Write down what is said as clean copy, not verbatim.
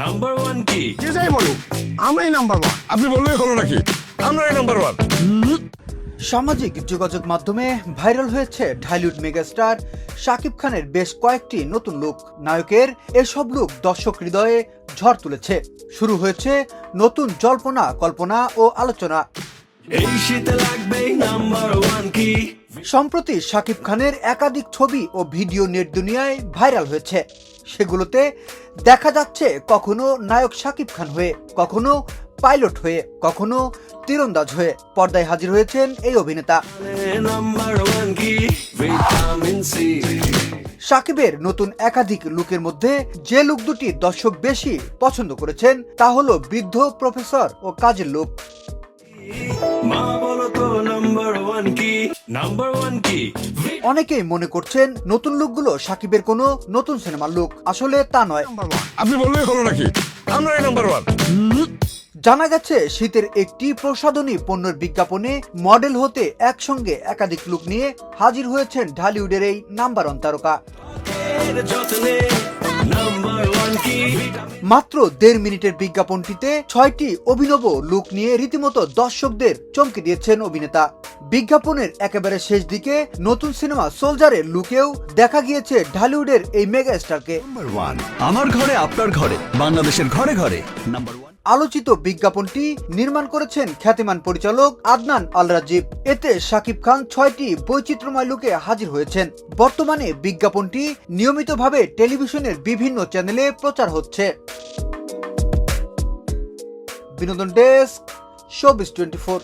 Number one কি? যে যাই বলুক আমরাই নাম্বার ওয়ান। আপনি বললেই হলো নাকি? আমরাই নাম্বার ওয়ান। সামাজিক যোগাযোগ মাধ্যমে ভাইরাল হয়েছে ঢালিউড মেগাস্টার শাকিব খানের বেশ কয়েকটি নতুন লুক। নায়কের এসব লুক দর্শক হৃদয়ে ঝড় তুলেছে। শুরু হয়েছে নতুন জল্পনা কল্পনা ও আলোচনা। এই শীতে লাগবে নাম্বার ওয়ান কি? সম্প্রতি শাকিব খানের একাধিক ছবি ও ভিডিও নেট দুনিয়ায় ভাইরাল হয়েছে। সেগুলোতে দেখা যাচ্ছে কখনো নায়ক শাকিব খান হয়ে, কখনো পাইলট হয়ে, কখনো তীরন্দাজ হয়ে পর্দায় হাজির হয়েছেন এই অভিনেতা। নাম্বার ওয়ান কি? Vitamin C. শাকিবের নতুন একাধিক লুকের মধ্যে যে লুক দুটি দর্শক বেশি পছন্দ করেছেন তা হলো বৃদ্ধ প্রফেসর ও কাজের লুক। মা বলো তো নাম্বার ওয়ান কি? নাম্বার ওয়ান কি? অনেকেই মনে করছেন নতুন লুকগুলো শাকিবের কোনো নতুন সিনেমার লুক। আসলে তা নয়। আপনি বললেই হলো নাকি? আমরাই নাম্বার ওয়ান। জানা গেছে শীতের একটি প্রসাধনী পণ্যের বিজ্ঞাপনে মডেল হতে একসঙ্গে একাধিক লুক নিয়ে হাজির হয়েছেন ঢালিউডের এই নাম্বার ওয়ান তারকা। এর যত্নে নাম্বার ওয়ান কি? মাত্র 1.5 মিনিটের বিজ্ঞাপনটিতে 6টি অভিনব লুক নিয়ে রীতিমতো দর্শকদের চমকে দিয়েছেন অভিনেতা। বিজ্ঞাপনের একেবারে শেষ দিকে নতুন সিনেমা সোলজারের লুকেও দেখা গিয়েছে ঢালিউডের এই মেগা স্টারকে। নাম্বার ওয়ান আমার ঘরে আপনার ঘরে বাংলাদেশের ঘরে ঘরে নাম্বার ওয়ান। আলোচিত বিজ্ঞাপনটি নির্মাণ করেছেন খ্যাতিমান পরিচালক আদনান আল রাজীব। এতে শাকিব খান 6টি বৈচিত্র্যময় লুকে হাজির হয়েছেন। বর্তমানে বিজ্ঞাপনটি নিয়মিতভাবে টেলিভিশনের বিভিন্ন চ্যানেলে প্রচার হচ্ছে। বিনোদন ডেস্ক, শোবিজ 24।